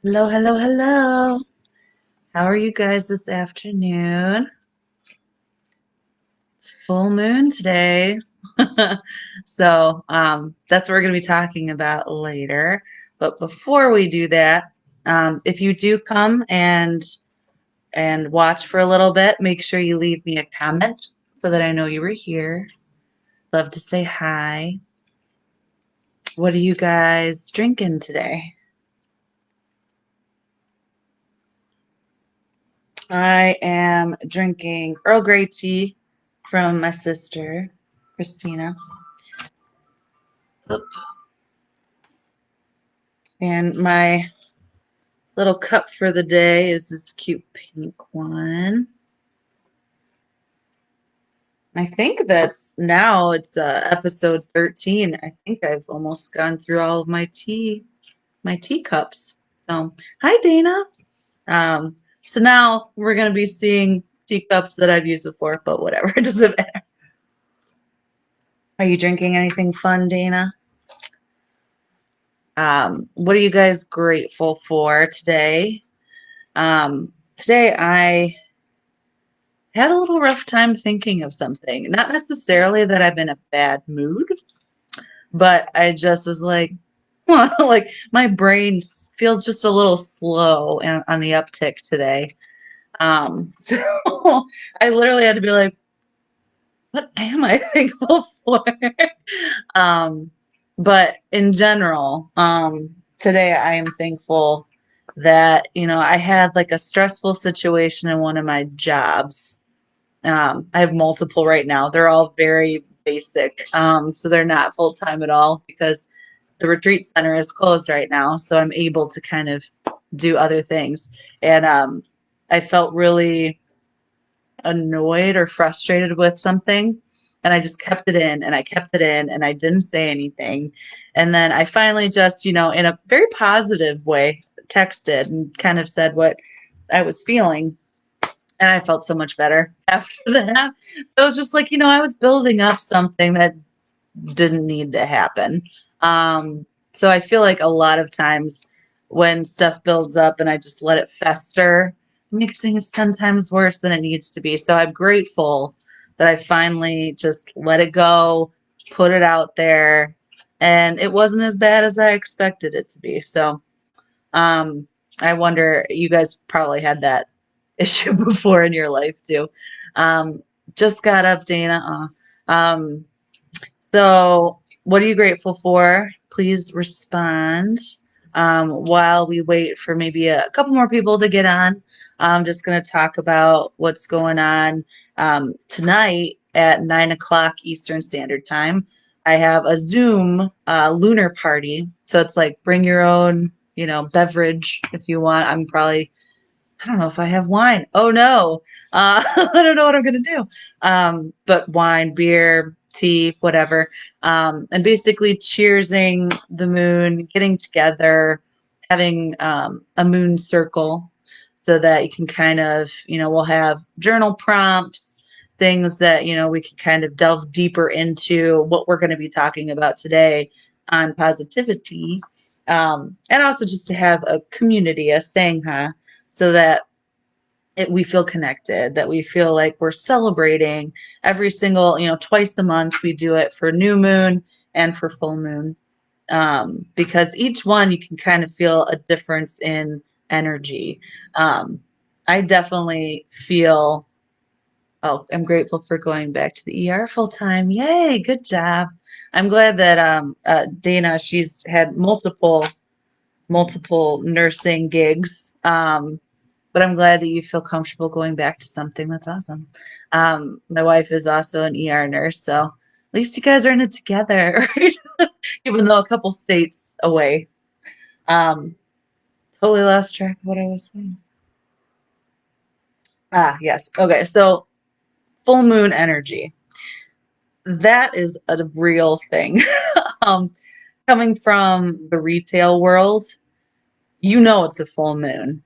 Hello, hello, hello. How are you guys this afternoon? It's full moon today. So that's what we're going to be talking about later. But before we do that, if you do come and watch for a little bit, make sure you leave me a comment so that I know you were here. Love to say hi. What are you guys drinking today? I am drinking Earl Grey tea from my sister, Christina. Oop. And my little cup for the day is this cute pink one. I think that's now it's episode 13. I think I've almost gone through all of my teacups. So, hi Dana. So now we're going to be seeing teacups that I've used before, but whatever, it doesn't matter. Are you drinking anything fun, Dana? What are you guys grateful for today? Today I had a little rough time thinking of something. Not necessarily that I'm in a bad mood, but I just was like, well, like my brain feels just a little slow and on the uptick today. So I literally had to be like, what am I thankful for? um, but in general, today I am thankful that, I had like a stressful situation in one of my jobs. I have multiple right now. They're all very basic. So they're not full time at all because the retreat center is closed right now. So I'm able to kind of do other things. And I felt really annoyed or frustrated with something. And I just kept it in and I kept it in and I didn't say anything. And then I finally just, in a very positive way, texted and kind of said what I was feeling. And I felt so much better after that. So it's just like, I was building up something that didn't need to happen. So I feel like a lot of times when stuff builds up and I just let it fester, it makes things 10 times worse than it needs to be. So I'm grateful that I finally just let it go, put it out there, and it wasn't as bad as I expected it to be. So um, I wonder, you guys probably had that issue before in your life too. Um, just got up, Dana. So, what are you grateful for? Please respond while we wait for maybe a couple more people to get on. I'm just going to talk about what's going on tonight at 9 o'clock Eastern Standard Time. I have a Zoom lunar party. So it's like bring your own, beverage if you want. I don't know if I have wine. Oh no. I don't know what I'm going to do. But wine, beer, tea, whatever. And basically cheersing the moon, getting together, having a moon circle so that you can kind of, we'll have journal prompts, things that, we can kind of delve deeper into what we're going to be talking about today on positivity. And also just to have a community, a sangha, so that we feel connected, that we feel like we're celebrating every single, twice a month. We do it for new moon and for full moon, because each one you can kind of feel a difference in energy. I definitely feel, oh, I'm grateful for going back to the ER full time. Yay, good job. I'm glad that Dana, she's had multiple nursing gigs. But I'm glad that you feel comfortable going back to something. That's awesome. My wife is also an ER nurse, so at least you guys are in it together, right? Even though a couple states away. Um, totally lost track of what I was saying. Ah, yes. Okay, so full moon energy. That is a real thing. um, coming from the retail world, it's a full moon.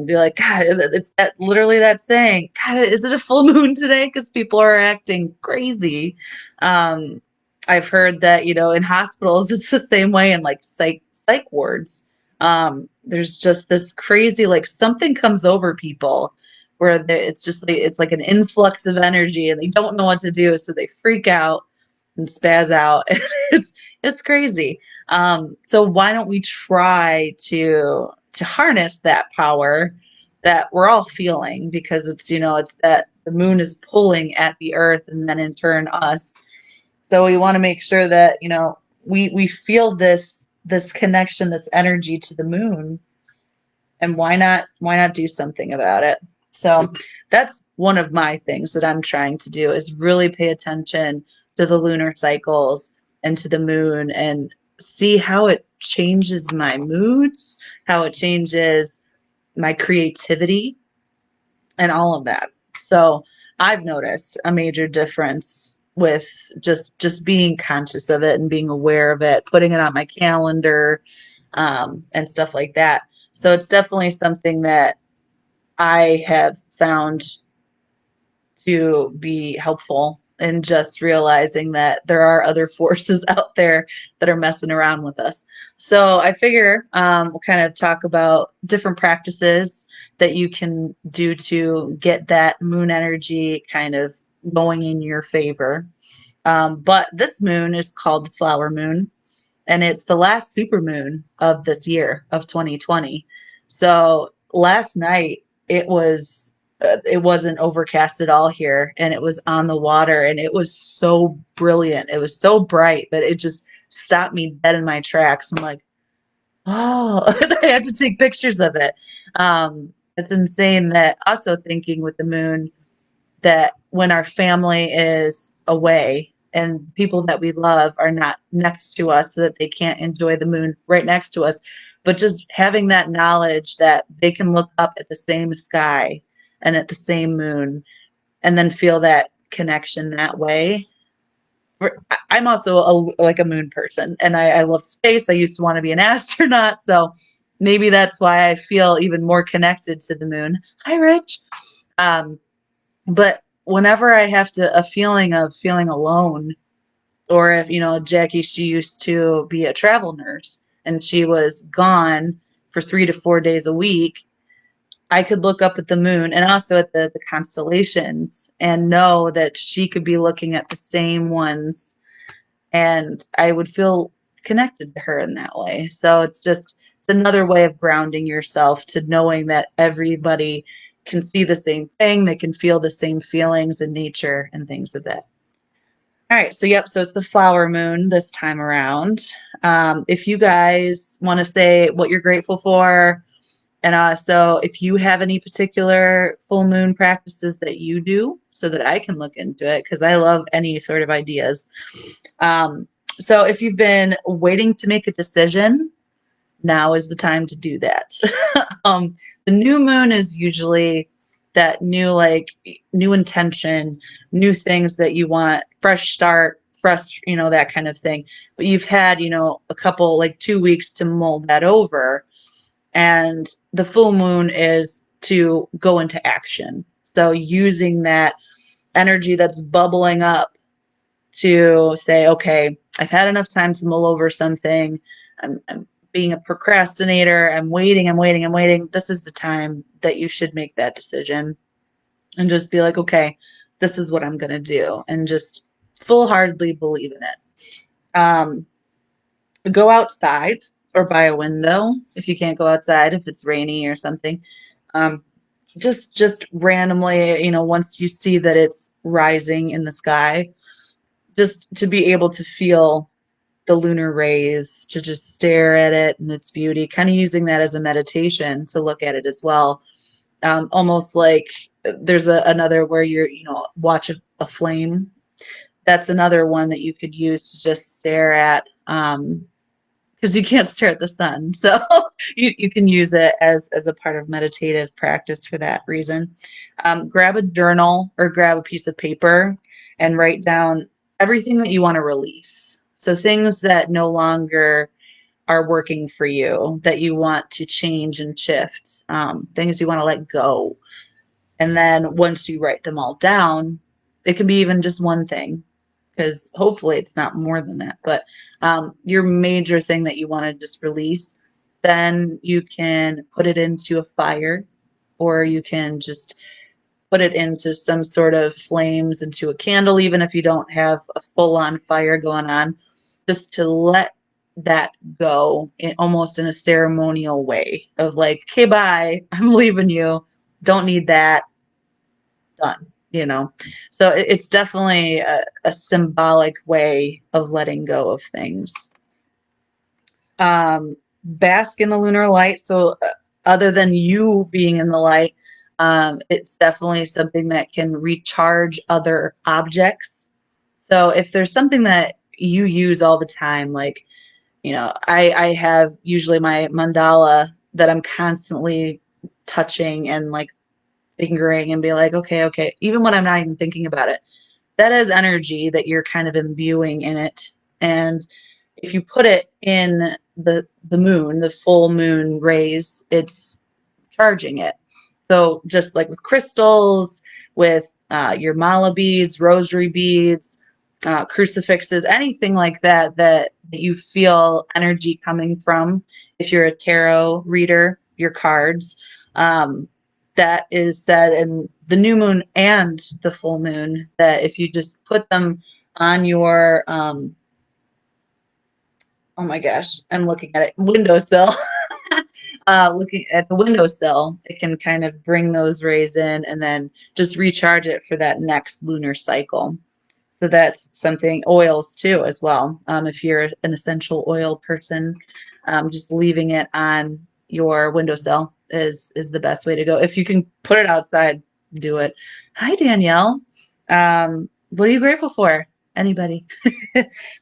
Be like, God, it's that literally that saying, God, is it a full moon today? Because people are acting crazy. Um, I've heard that, in hospitals, it's the same way in like psych wards. There's just this crazy, like something comes over people where it's just like, it's like an influx of energy and they don't know what to do. So they freak out and spaz out. And it's crazy. So why don't we try to harness that power that we're all feeling, because it's, it's that the moon is pulling at the earth and then in turn us. So we want to make sure that, we feel this connection, this energy to the moon, and why not do something about it? So that's one of my things that I'm trying to do, is really pay attention to the lunar cycles and to the moon, and see how it changes my moods, how it changes my creativity, and all of that. So I've noticed a major difference with just being conscious of it and being aware of it, putting it on my calendar, and stuff like that. So it's definitely something that I have found to be helpful in just realizing that there are other forces out there that are messing around with us. So I figure we'll kind of talk about different practices that you can do to get that moon energy kind of going in your favor. But this moon is called the flower moon, and it's the last super moon of this year of 2020. So last night it wasn't overcast at all here, and it was on the water, and it was so brilliant. It was so bright that it just stopped me dead in my tracks. I'm like, oh, I have to take pictures of it. It's insane that, also thinking with the moon, that when our family is away and people that we love are not next to us, so that they can't enjoy the moon right next to us, but just having that knowledge that they can look up at the same sky and at the same moon, and then feel that connection that way. I'm also like a moon person, and I love space. I used to want to be an astronaut, so maybe that's why I feel even more connected to the moon. Hi, Rich. Um, but whenever I have a feeling of feeling alone, or if, Jackie, she used to be a travel nurse and she was gone for 3 to 4 days a week, I could look up at the moon and also at the constellations and know that she could be looking at the same ones, and I would feel connected to her in that way. So it's another way of grounding yourself to knowing that everybody can see the same thing, they can feel the same feelings in nature and things of that. All right, so yep, so it's the flower moon this time around. If you guys want to say what you're grateful for, and so if you have any particular full moon practices that you do, so that I can look into it, because I love any sort of ideas. Um, so if you've been waiting to make a decision, now is the time to do that. um, the new moon is usually that new, like, new intention, new things that you want, fresh start, fresh, that kind of thing. But you've had, a couple, like 2 weeks to mull that over. And the full moon is to go into action. So using that energy that's bubbling up to say, okay, I've had enough time to mull over something. I'm being a procrastinator. I'm waiting, I'm waiting, I'm waiting. This is the time that you should make that decision and just be like, okay, this is what I'm going to do. And just full-heartedly believe in it. Go outside or by a window if you can't go outside, if it's rainy or something. Um, just randomly, once you see that it's rising in the sky, just to be able to feel the lunar rays, to just stare at it and its beauty, kind of using that as a meditation to look at it as well. Almost like there's another where you're, watch a flame. That's another one that you could use to just stare at, because you can't stare at the sun. So you can use it as a part of meditative practice for that reason. Grab a journal or grab a piece of paper and write down everything that you want to release. So things that no longer are working for you, that you want to change and shift, things you want to let go. And then once you write them all down, it can be even just one thing, because hopefully it's not more than that. But your major thing that you want to just release, then you can put it into a fire, or you can just put it into some sort of flames, into a candle, even if you don't have a full-on fire going on, just to let that go in almost in a ceremonial way of like, okay, bye, I'm leaving you. Don't need that. Done. So it's definitely a symbolic way of letting go of things. Bask in the lunar light. So other than you being in the light, it's definitely something that can recharge other objects. So if there's something that you use all the time, like, I have usually my mandala that I'm constantly touching and like fingering and be like, okay, even when I'm not even thinking about it, that is energy that you're kind of imbuing in it. And if you put it in the moon, the full moon rays, it's charging it. So just like with crystals, with your mala beads, rosary beads, crucifixes, anything like that you feel energy coming from. If you're a tarot reader, your cards, that is said in the new moon and the full moon, that if you just put them on your oh my gosh, I'm looking at it, windowsill. Looking at the windowsill, it can kind of bring those rays in and then just recharge it for that next lunar cycle. So that's something. Oils too, as well. If you're an essential oil person, just leaving it on your windowsill is the best way to go. If you can put it outside, do it. Hi, Danielle. What are you grateful for? Anybody?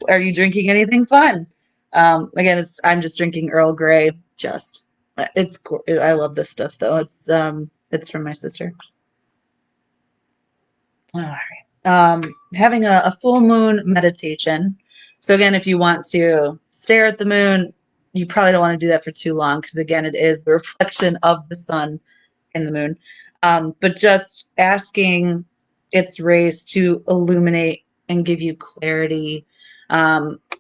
Are you drinking anything fun? Again, I'm just drinking Earl Grey. I love this stuff though. It's from my sister. All right. Having a full moon meditation. So again, if you want to stare at the moon, you probably don't want to do that for too long, because again, it is the reflection of the sun in the moon. But just asking its rays to illuminate and give you clarity.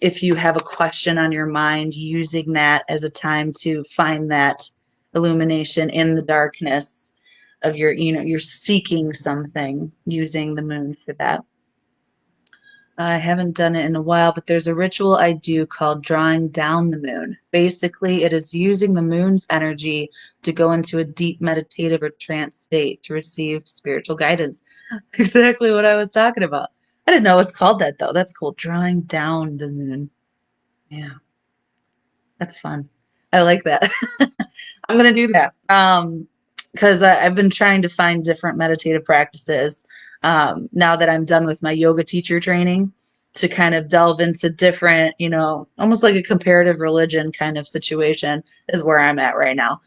If you have a question on your mind, using that as a time to find that illumination in the darkness of you're seeking something, using the moon for that. I haven't done it in a while, but there's a ritual I do called drawing down the moon. Basically, it is using the moon's energy to go into a deep meditative or trance state to receive spiritual guidance. Exactly what I was talking about. I didn't know it was called that though. That's cool. Drawing down the moon. Yeah, that's fun. I like that. I'm gonna do that. Because I've been trying to find different meditative practices now that I'm done with my yoga teacher training, to kind of delve into different, almost like a comparative religion kind of situation is where I'm at right now.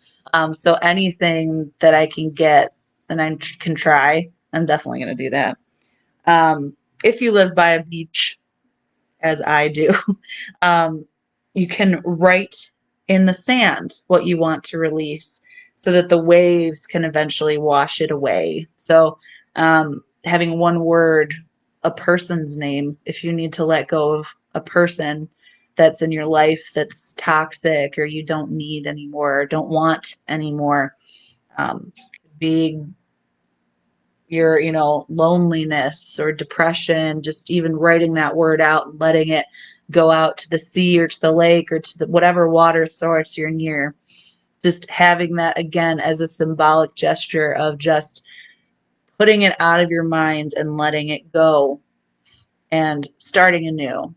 So anything that I can get and I can try, I'm definitely going to do that. If you live by a beach, as I do, um, you can write in the sand what you want to release so that the waves can eventually wash it away. So, having one word, a person's name, if you need to let go of a person that's in your life that's toxic or you don't need anymore, or don't want anymore, being your loneliness or depression, just even writing that word out and letting it go out to the sea or to the lake or to whatever water source you're near, just having that again as a symbolic gesture of just putting it out of your mind and letting it go and starting anew.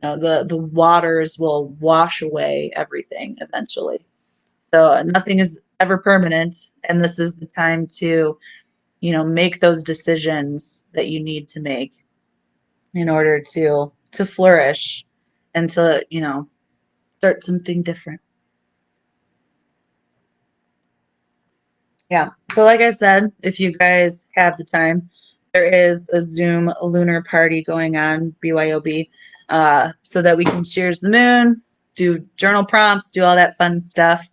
The waters will wash away everything eventually. So nothing is ever permanent, and this is the time to make those decisions that you need to make in order to flourish and to, start something different. Yeah. So like I said, if you guys have the time, there is a Zoom lunar party going on, BYOB, so that we can cheers the moon, do journal prompts, do all that fun stuff.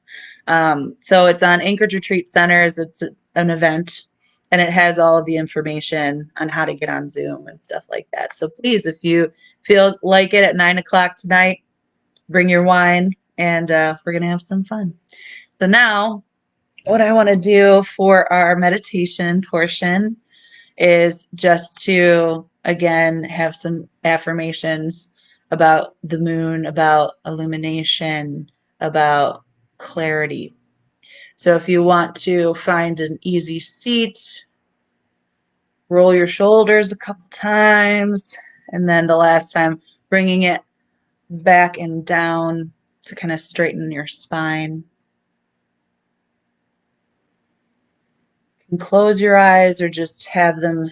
So it's on Anchorage Retreat Center. It's an event, and it has all of the information on how to get on Zoom and stuff like that. So please, if you feel like it, at 9 o'clock tonight, bring your wine and we're going to have some fun. So now what I want to do for our meditation portion is just to, again, have some affirmations about the moon, about illumination, about clarity. So if you want to find an easy seat, roll your shoulders a couple times, and then the last time, bringing it back and down to kind of straighten your spine. You can close your eyes or just have them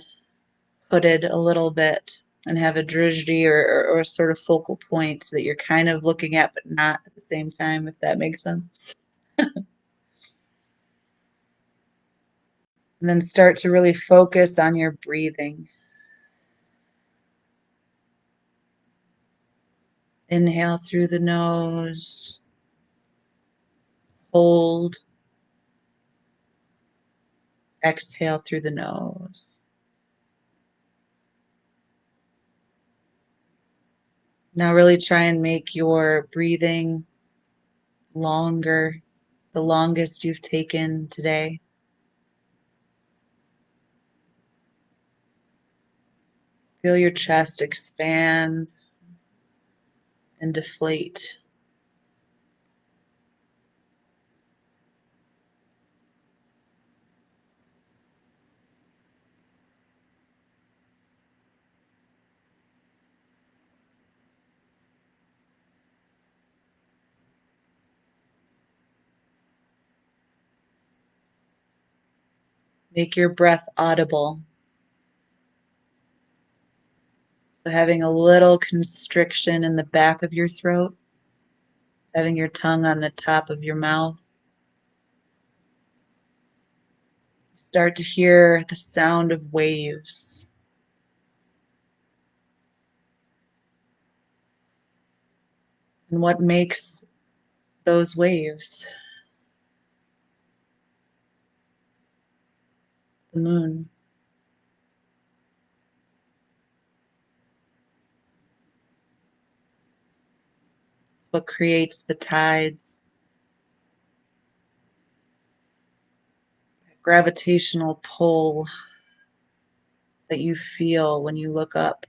hooded a little bit and have a drishti or a sort of focal point that you're kind of looking at but not at the same time, if that makes sense. And then start to really focus on your breathing. Inhale through the nose, hold, exhale through the nose. Now really try and make your breathing longer, the longest you've taken today. Feel your chest expand and deflate. Make your breath audible. So having a little constriction in the back of your throat, having your tongue on the top of your mouth. Start to hear the sound of waves. And what makes those waves? The moon. It's what creates the tides. That gravitational pull that you feel when you look up.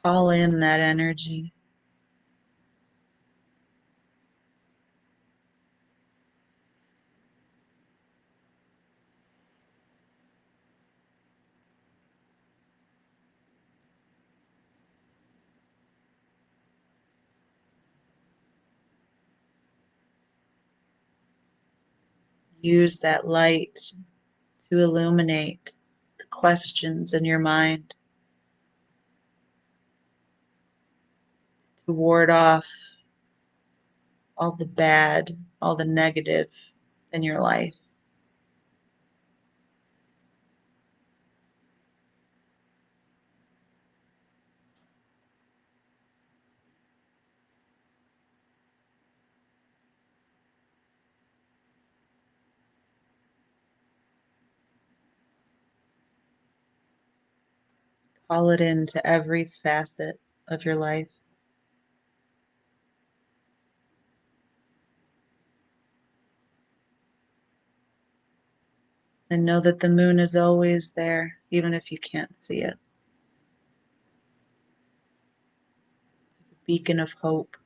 Call in that energy. Use that light to illuminate the questions in your mind, to ward off all the bad, all the negative in your life. Call it into every facet of your life. And know that the moon is always there, even if you can't see it. It's a beacon of hope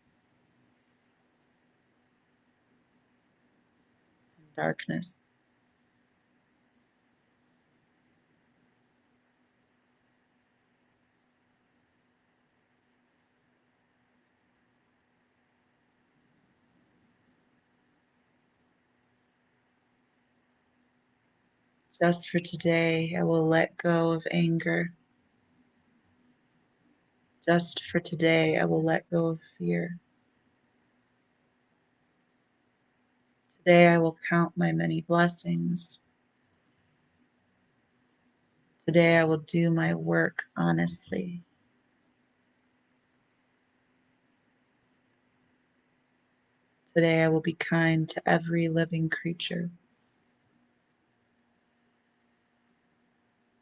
and darkness. Just for today, I will let go of anger. Just for today, I will let go of fear. Today I will count my many blessings. Today I will do my work honestly. Today I will be kind to every living creature.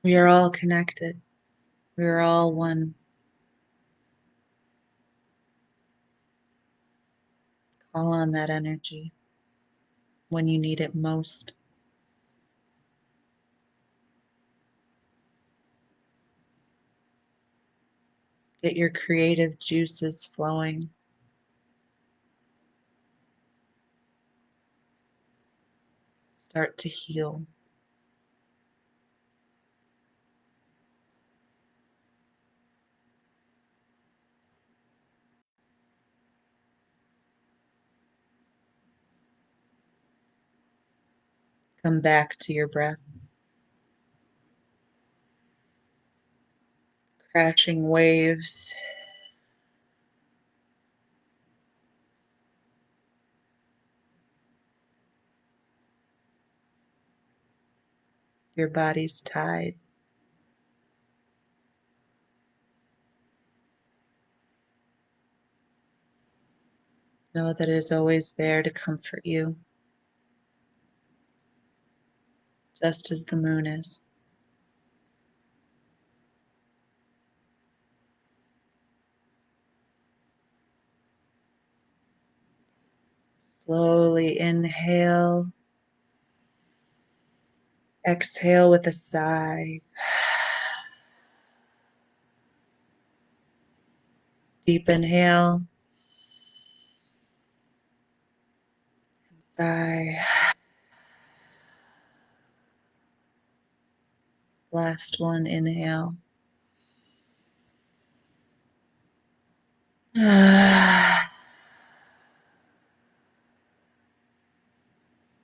We are all connected. We are all one. Call on that energy when you need it most. Get your creative juices flowing. Start to heal. Come back to your breath. Crashing waves. Your body's tied. Know that it is always there to comfort you, just as the moon is. Slowly inhale. Exhale with a sigh. Deep inhale. Sigh. Last one, inhale.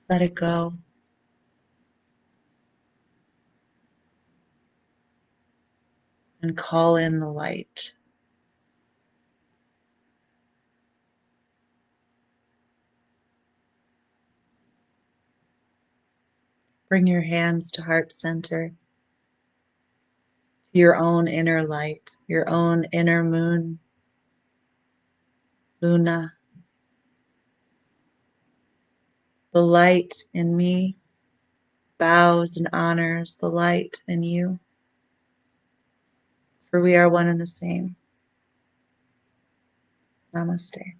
Let it go. And call in the light. Bring your hands to heart center, to your own inner light, your own inner moon, Luna. The light in me bows and honors the light in you, for we are one and the same. Namaste. Thank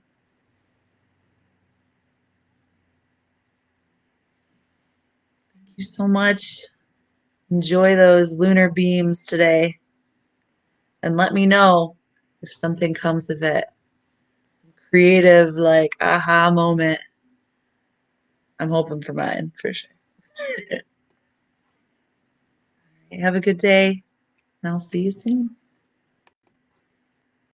you so much. Enjoy those lunar beams today, and let me know if something comes of it. Creative, like, aha moment. I'm hoping for mine, for sure. Have a good day, and I'll see you soon.